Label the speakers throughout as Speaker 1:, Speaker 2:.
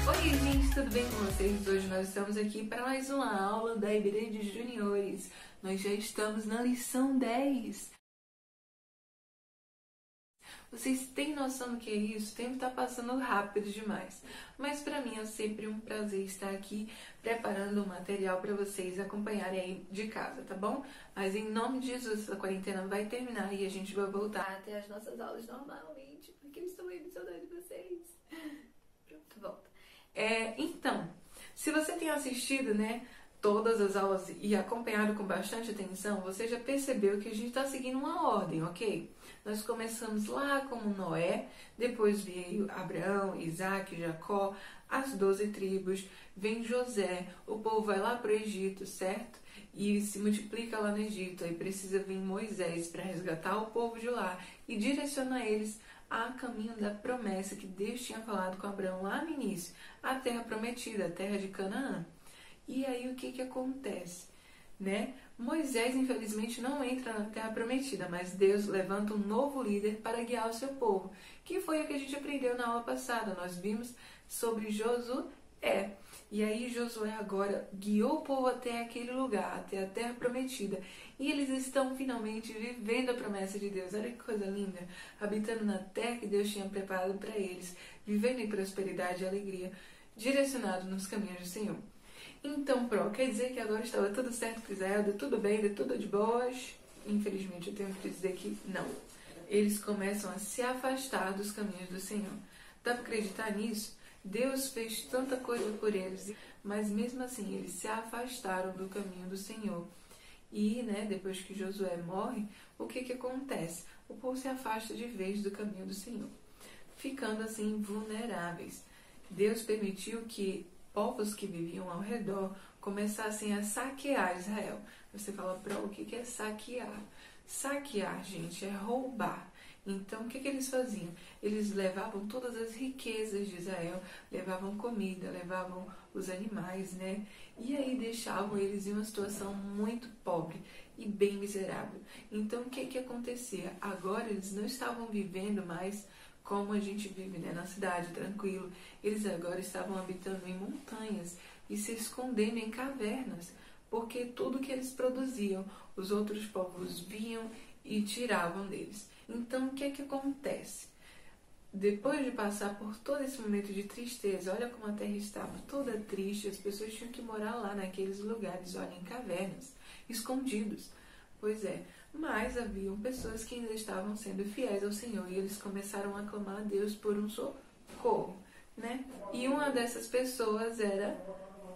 Speaker 1: Oi gente, tudo bem com vocês? Hoje nós estamos aqui para mais uma aula da EBD de Juniores. Nós já estamos na lição 10. Vocês têm noção do que é isso? O tempo está passando rápido demais. Mas para mim é sempre um prazer estar aqui preparando o material para vocês acompanharem aí de casa, tá bom? Mas em nome de Jesus, essa quarentena vai terminar e a gente vai voltar até as nossas aulas normalmente, porque eu estou muito saudade de vocês. Pronto, volta. Então, se você tem assistido, todas as aulas e acompanhado com bastante atenção, você já percebeu que a gente está seguindo uma ordem, ok? Nós começamos lá com Noé, depois veio Abraão, Isaac, Jacó, as 12 tribos, vem José, o povo vai lá para o Egito, certo? E se multiplica lá no Egito, aí precisa vir Moisés para resgatar o povo de lá e direcionar eles a caminho da promessa que Deus tinha falado com Abraão lá no início, a terra prometida, a terra de Canaã. E aí o que acontece? Moisés, infelizmente, não entra na terra prometida, mas Deus levanta um novo líder para guiar o seu povo, que foi o que a gente aprendeu na aula passada. Nós vimos sobre Josué. E aí Josué agora guiou o povo até aquele lugar, até a terra prometida. E eles estão finalmente vivendo a promessa de Deus. Olha que coisa linda! Habitando na terra que Deus tinha preparado para eles, vivendo em prosperidade e alegria, direcionado nos caminhos do Senhor. Então, quer dizer que agora estava tudo certo com Israel, deu tudo bem, deu tudo de boas? Infelizmente, eu tenho que dizer que não. Eles começam a se afastar dos caminhos do Senhor. Dá para acreditar nisso? Deus fez tanta coisa por eles, mas mesmo assim eles se afastaram do caminho do Senhor. E, depois que Josué morre, o que acontece? O povo se afasta de vez do caminho do Senhor, ficando assim vulneráveis. Deus permitiu que povos que viviam ao redor começassem a saquear Israel. Você fala, o que é saquear? Saquear, gente, é roubar. Então, o que eles faziam? Eles levavam todas as riquezas de Israel, levavam comida, levavam os animais, E aí deixavam eles em uma situação muito pobre e bem miserável. Então, o que acontecia? Agora, eles não estavam vivendo mais como a gente vive, na cidade, tranquilo. Eles agora estavam habitando em montanhas e se escondendo em cavernas, porque tudo que eles produziam, os outros povos vinham e tiravam deles. Então, o que acontece? Depois de passar por todo esse momento de tristeza, olha como a terra estava toda triste, as pessoas tinham que morar lá naqueles lugares, olha, em cavernas, escondidos. Pois é, mas haviam pessoas que ainda estavam sendo fiéis ao Senhor e eles começaram a clamar a Deus por um socorro, E uma dessas pessoas era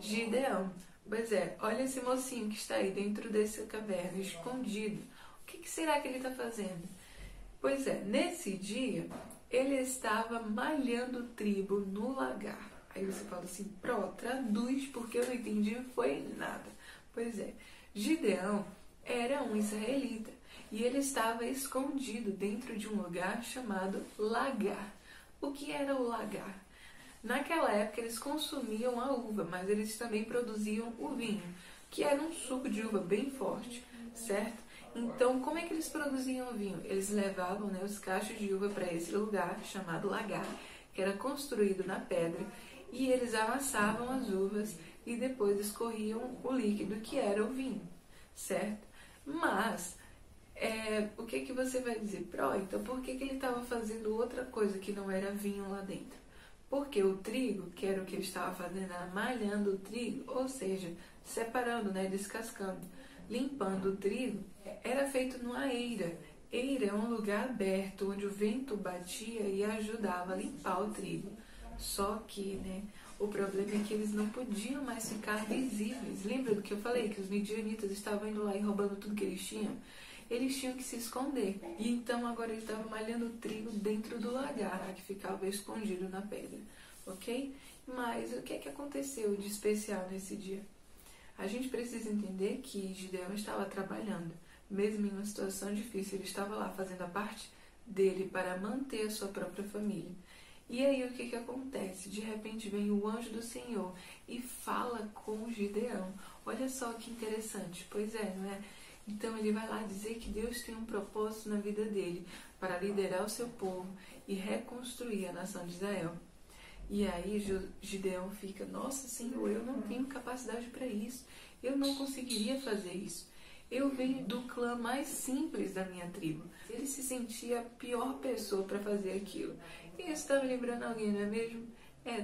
Speaker 1: Gideão. Pois é, olha esse mocinho que está aí dentro dessa caverna, escondido. O que será que ele está fazendo? Pois é, nesse dia, ele estava malhando trigo no lagar. Aí você fala assim, traduz, porque eu não entendi, foi nada. Pois é, Gideão era um israelita e ele estava escondido dentro de um lugar chamado lagar. O que era o lagar? Naquela época eles consumiam a uva, mas eles também produziam o vinho, que era um suco de uva bem forte, certo? Então, como é que eles produziam o vinho? Eles levavam os cachos de uva para esse lugar chamado lagar, que era construído na pedra, e eles amassavam as uvas e depois escorriam o líquido que era o vinho, certo? Mas, o que você vai dizer? Então por que ele estava fazendo outra coisa que não era vinho lá dentro? Porque o trigo, que era o que ele estava fazendo, era malhando o trigo, ou seja, separando, descascando, limpando o trigo, era feito numa eira. Eira é um lugar aberto, onde o vento batia e ajudava a limpar o trigo. Só que, o problema é que eles não podiam mais ficar visíveis. Lembra do que eu falei? Que os midianitas estavam indo lá e roubando tudo que eles tinham? Eles tinham que se esconder. E então agora eles estavam malhando o trigo dentro do lagar, que ficava escondido na pedra. Ok? Mas o que aconteceu de especial nesse dia? A gente precisa entender que Gideão estava trabalhando. Mesmo em uma situação difícil, ele estava lá fazendo a parte dele para manter a sua própria família. E aí o que acontece? De repente vem o anjo do Senhor e fala com Gideão. Olha só que interessante. Pois é, não é? Então ele vai lá dizer que Deus tem um propósito na vida dele para liderar o seu povo e reconstruir a nação de Israel. E aí Gideão fica, nossa Senhor, eu não tenho capacidade para isso, eu não conseguiria fazer isso. Eu venho do clã mais simples da minha tribo. Ele se sentia a pior pessoa para fazer aquilo. E isso está me lembrando alguém, não é mesmo?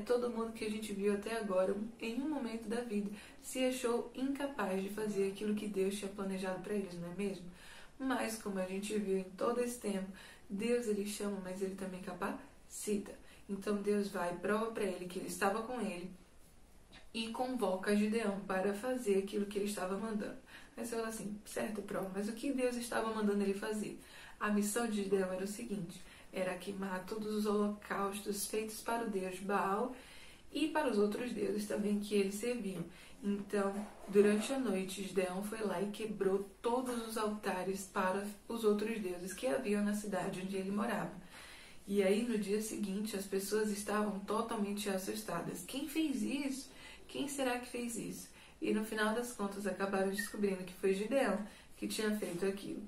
Speaker 1: Todo mundo que a gente viu até agora, em um momento da vida, se achou incapaz de fazer aquilo que Deus tinha planejado para eles, não é mesmo? Mas, como a gente viu em todo esse tempo, Deus ele chama, mas ele também capacita. Então Deus vai, prova para ele que ele estava com ele e convoca Gideão para fazer aquilo que ele estava mandando. Aí você fala assim, certo, prova, mas o que Deus estava mandando ele fazer? A missão de Gideão era o seguinte, era queimar todos os holocaustos feitos para o Deus Baal e para os outros deuses também que eles serviam. Então, durante a noite, Gideão foi lá e quebrou todos os altares para os outros deuses que haviam na cidade onde ele morava. E aí, no dia seguinte, as pessoas estavam totalmente assustadas. Quem fez isso? Quem será que fez isso? E no final das contas, acabaram descobrindo que foi Gideão que tinha feito aquilo.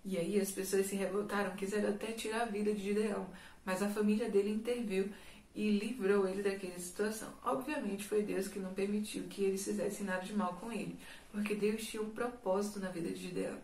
Speaker 1: E aí as pessoas se revoltaram, quiseram até tirar a vida de Gideão, mas a família dele interviu e livrou ele daquela situação. Obviamente foi Deus que não permitiu que eles fizessem nada de mal com ele, porque Deus tinha um propósito na vida de Gideão.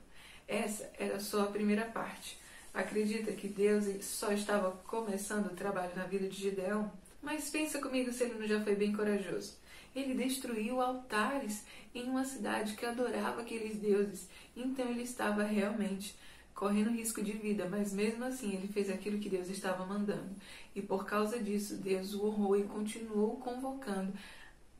Speaker 1: Essa era só a primeira parte. Acredita que Deus só estava começando o trabalho na vida de Gideão? Mas pensa comigo se ele não já foi bem corajoso. Ele destruiu altares em uma cidade que adorava aqueles deuses. Então ele estava realmente correndo risco de vida, mas mesmo assim ele fez aquilo que Deus estava mandando. E por causa disso, Deus o honrou e continuou convocando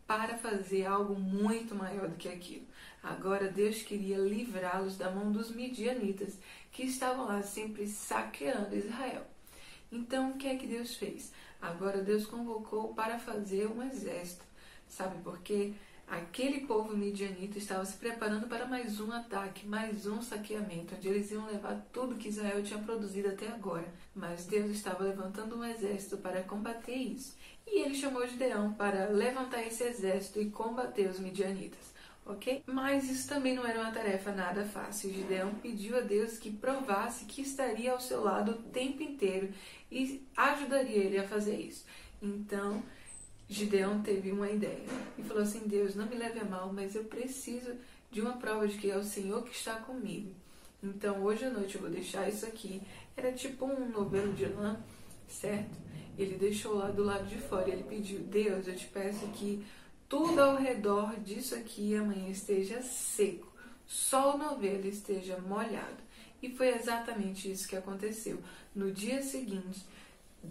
Speaker 1: para fazer algo muito maior do que aquilo. Agora Deus queria livrá-los da mão dos midianitas, que estavam lá sempre saqueando Israel. Então o que é que Deus fez? Agora Deus convocou para fazer um exército. Sabe por quê? Aquele povo midianita estava se preparando para mais um ataque, mais um saqueamento, onde eles iam levar tudo que Israel tinha produzido até agora. Mas Deus estava levantando um exército para combater isso. E ele chamou Gideão para levantar esse exército e combater os midianitas. Ok? Mas isso também não era uma tarefa nada fácil. Gideão pediu a Deus que provasse que estaria ao seu lado o tempo inteiro e ajudaria ele a fazer isso. Então Gideão teve uma ideia e falou assim, Deus, não me leve a mal, mas eu preciso de uma prova de que é o Senhor que está comigo. Então hoje à noite eu vou deixar isso aqui. Era tipo um novelo de lã, certo? Ele deixou lá do lado de fora e ele pediu, Deus, eu te peço que tudo ao redor disso aqui amanhã esteja seco, só o novelo esteja molhado. E foi exatamente isso que aconteceu. No dia seguinte,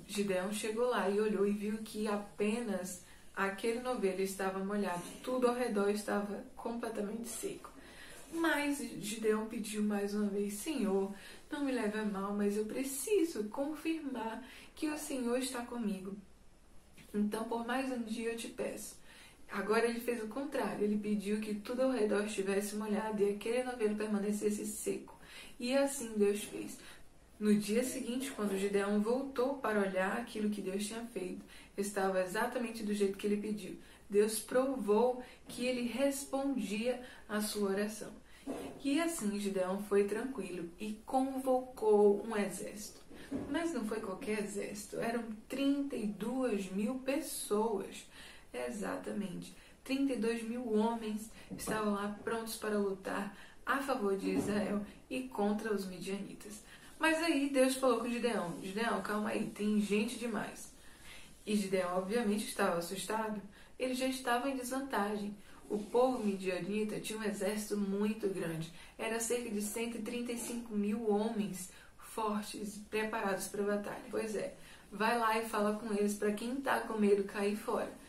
Speaker 1: Gideão chegou lá e olhou e viu que apenas aquele novelo estava molhado, tudo ao redor estava completamente seco. Mas Gideão pediu mais uma vez, Senhor, não me leve a mal, mas eu preciso confirmar que o Senhor está comigo. Então, por mais um dia eu te peço. Agora ele fez o contrário, ele pediu que tudo ao redor estivesse molhado e aquele novelo permanecesse seco. E assim Deus fez. No dia seguinte, quando Gideão voltou para olhar aquilo que Deus tinha feito, estava exatamente do jeito que ele pediu. Deus provou que ele respondia à sua oração. E assim Gideão foi tranquilo e convocou um exército. Mas não foi qualquer exército, eram 32.000 pessoas. Exatamente, 32.000 homens estavam lá prontos para lutar a favor de Israel e contra os midianitas. Mas aí Deus falou com Gideão, Gideão, calma aí, tem gente demais. E Gideão obviamente estava assustado, ele já estava em desvantagem. O povo midianita tinha um exército muito grande, era cerca de 135.000 homens fortes, preparados para a batalha. Pois é, vai lá e fala com eles para quem está com medo cair fora.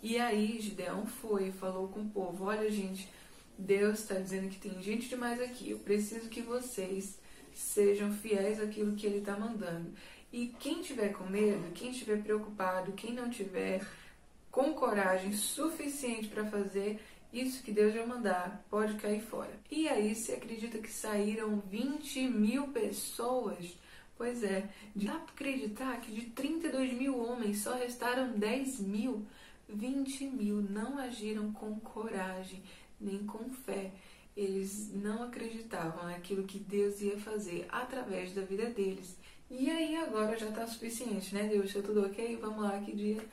Speaker 1: E aí Gideão foi e falou com o povo, olha gente, Deus está dizendo que tem gente demais aqui, eu preciso que vocês sejam fiéis àquilo que Ele está mandando. E quem tiver com medo, quem estiver preocupado, quem não tiver com coragem suficiente para fazer isso que Deus vai mandar, pode cair fora. E aí se acredita que saíram 20.000 pessoas? Pois é, dá para acreditar que de 32.000 homens só restaram 10.000? 20.000 não agiram com coragem, nem com fé. Eles não acreditavam naquilo que Deus ia fazer através da vida deles. E aí agora já está suficiente, né? Deus, está tudo ok? Vamos lá, que dia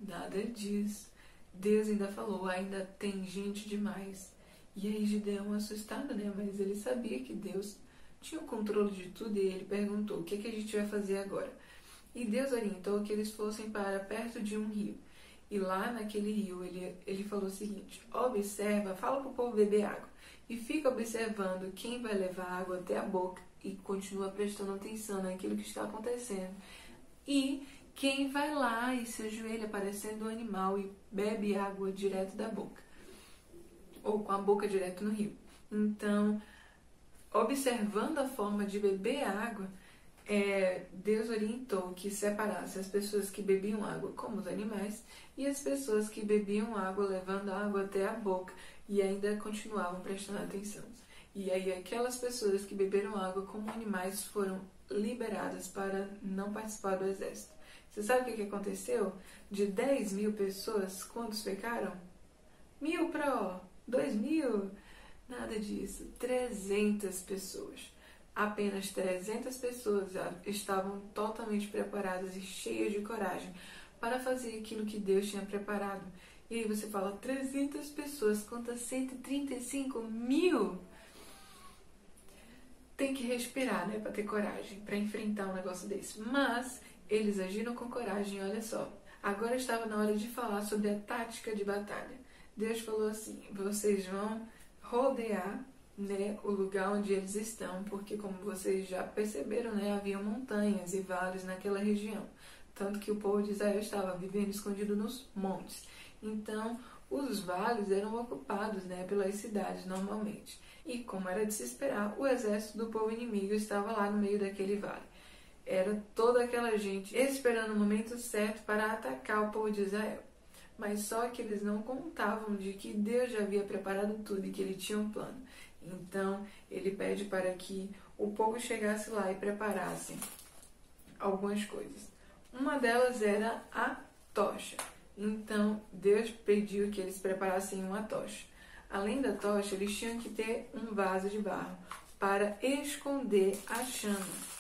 Speaker 1: Nada disso. Deus ainda falou, ainda tem gente demais. E aí Gideão assustado, né? Mas ele sabia que Deus tinha o controle de tudo e ele perguntou, o que a gente vai fazer agora? E Deus orientou que eles fossem para perto de um rio. E lá naquele rio ele falou o seguinte, observa, fala para o povo beber água. E fica observando quem vai levar água até a boca e continua prestando atenção naquilo que está acontecendo. E quem vai lá e se ajoelha parecendo um animal e bebe água direto da boca. Ou com a boca direto no rio. Então, observando a forma de beber água, Deus orientou que separasse as pessoas que bebiam água como os animais e as pessoas que bebiam água levando a água até a boca e ainda continuavam prestando atenção. E aí aquelas pessoas que beberam água como animais foram liberadas para não participar do exército. Você sabe o que aconteceu? De 10.000 pessoas, quantos pecaram? 1.000 para 2.000? Nada disso. 300 pessoas. Apenas 300 pessoas estavam totalmente preparadas e cheias de coragem para fazer aquilo que Deus tinha preparado. E aí você fala, 300 pessoas contra 135.000? Tem que respirar, né, para ter coragem, para enfrentar um negócio desse. Mas eles agiram com coragem, olha só. Agora estava na hora de falar sobre a tática de batalha. Deus falou assim, vocês vão rodear, né, o lugar onde eles estão, porque como vocês já perceberam, né, havia montanhas e vales naquela região, tanto que o povo de Israel estava vivendo escondido nos montes. Então, os vales eram ocupados, né, pelas cidades normalmente. E como era de se esperar, o exército do povo inimigo estava lá no meio daquele vale. Era toda aquela gente esperando o momento certo para atacar o povo de Israel. Mas só que eles não contavam de que Deus já havia preparado tudo e que ele tinha um plano. Então, ele pede para que o povo chegasse lá e preparasse algumas coisas. Uma delas era a tocha. Então, Deus pediu que eles preparassem uma tocha. Além da tocha, eles tinham que ter um vaso de barro para esconder a chama.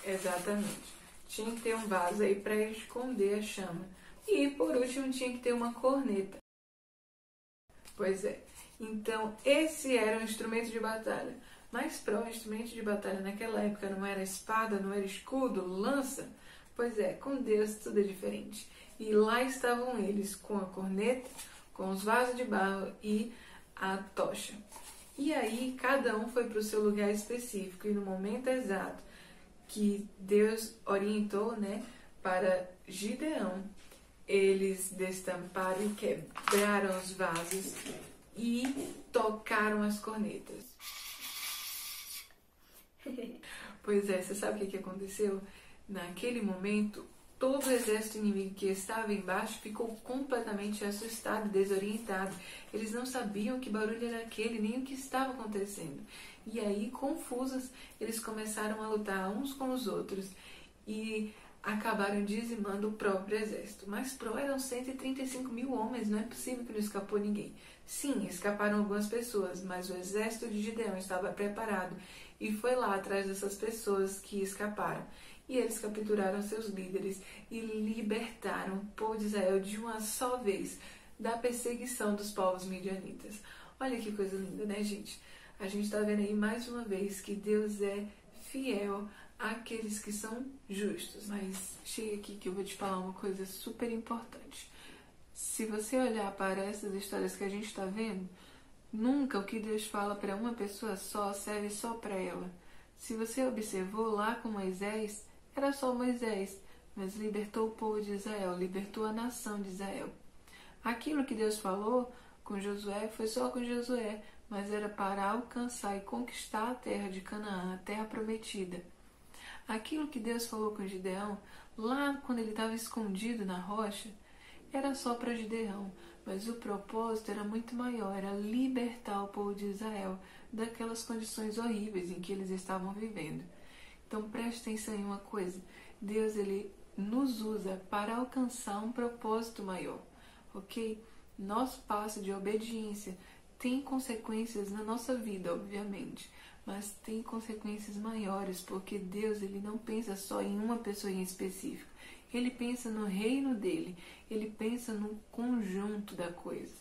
Speaker 1: Exatamente. Tinha que ter um vaso aí para esconder a chama. E, por último, tinha que ter uma corneta. Pois é. Então, esse era um instrumento de batalha. Mas para o instrumento de batalha naquela época não era espada, não era escudo, lança. Pois é, com Deus tudo é diferente. E lá estavam eles com a corneta, com os vasos de barro e a tocha. E aí cada um foi para o seu lugar específico e no momento exato que Deus orientou, né, para Gideão, eles destamparam e quebraram os vasos e tocaram as cornetas. Pois é, você sabe o que aconteceu? Naquele momento, todo o exército inimigo que estava embaixo ficou completamente assustado, desorientado. Eles não sabiam que barulho era aquele, nem o que estava acontecendo. E aí, confusos, eles começaram a lutar uns com os outros e acabaram dizimando o próprio exército. Mas eram 135.000 homens, não é possível que não escapou ninguém. Sim, escaparam algumas pessoas, mas o exército de Gideão estava preparado e foi lá atrás dessas pessoas que escaparam. E eles capturaram seus líderes e libertaram o povo de Israel de uma só vez da perseguição dos povos midianitas. Olha que coisa linda, né, gente? A gente está vendo aí mais uma vez que Deus é fiel àqueles que são justos. Mas chega aqui que eu vou te falar uma coisa super importante. Se você olhar para essas histórias que a gente está vendo, nunca o que Deus fala para uma pessoa só serve só para ela. Se você observou lá com Moisés, era só Moisés, mas libertou o povo de Israel, libertou a nação de Israel. Aquilo que Deus falou com Josué foi só com Josué, mas era para alcançar e conquistar a terra de Canaã, a terra prometida. Aquilo que Deus falou com Gideão, lá quando ele estava escondido na rocha, era só para Gideão, mas o propósito era muito maior, era libertar o povo de Israel daquelas condições horríveis em que eles estavam vivendo. Então preste atenção em uma coisa, Deus ele nos usa para alcançar um propósito maior, ok? Nosso passo de obediência tem consequências na nossa vida, obviamente, mas tem consequências maiores, porque Deus ele não pensa só em uma pessoa em específico, Ele pensa no reino dele, ele pensa no conjunto da coisa.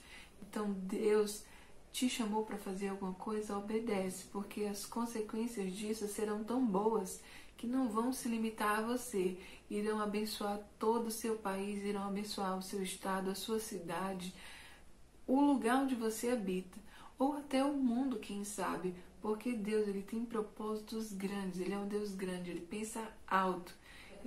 Speaker 1: Então Deus te chamou para fazer alguma coisa, obedece, porque as consequências disso serão tão boas que não vão se limitar a você, irão abençoar todo o seu país, irão abençoar o seu estado, a sua cidade, o lugar onde você habita, ou até o mundo, quem sabe, porque Deus, ele tem propósitos grandes, ele é um Deus grande, ele pensa alto.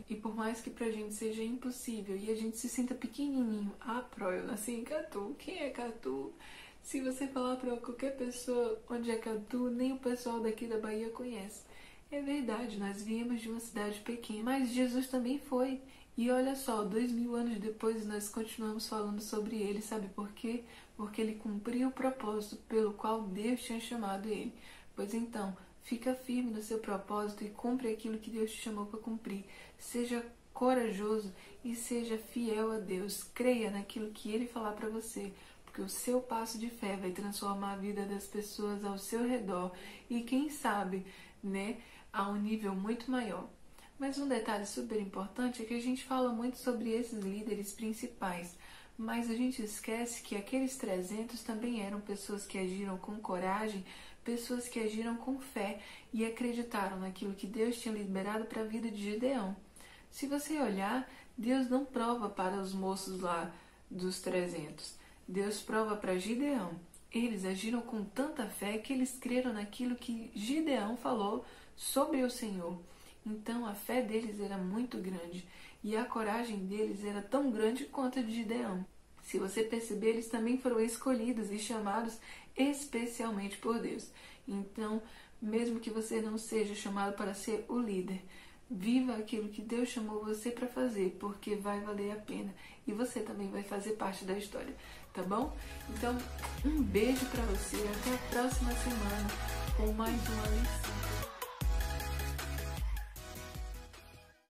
Speaker 1: E por mais que pra gente seja impossível e a gente se sinta pequenininho, eu nasci em Catu, quem é Catu? Se você falar pra qualquer pessoa onde é Catu, nem o pessoal daqui da Bahia conhece. É verdade, nós viemos de uma cidade pequena, mas Jesus também foi. E olha só, 2000 anos depois nós continuamos falando sobre ele, sabe por quê? Porque ele cumpriu o propósito pelo qual Deus tinha chamado ele. Pois então, fica firme no seu propósito e cumpre aquilo que Deus te chamou para cumprir. Seja corajoso e seja fiel a Deus. Creia naquilo que Ele falar para você, porque o seu passo de fé vai transformar a vida das pessoas ao seu redor e quem sabe, né, a um nível muito maior. Mas um detalhe super importante é que a gente fala muito sobre esses líderes principais, mas a gente esquece que aqueles 300 também eram pessoas que agiram com coragem, pessoas que agiram com fé e acreditaram naquilo que Deus tinha liberado para a vida de Gideão. Se você olhar, Deus não prova para os moços lá dos 300. Deus prova para Gideão. Eles agiram com tanta fé que eles creram naquilo que Gideão falou sobre o Senhor. Então a fé deles era muito grande e a coragem deles era tão grande quanto a de Gideão. Se você perceber, eles também foram escolhidos e chamados especialmente por Deus. Então, mesmo que você não seja chamado para ser o líder, viva aquilo que Deus chamou você para fazer, porque vai valer a pena. E você também vai fazer parte da história, tá bom? Então, um beijo para você. Até a próxima semana com mais uma lição.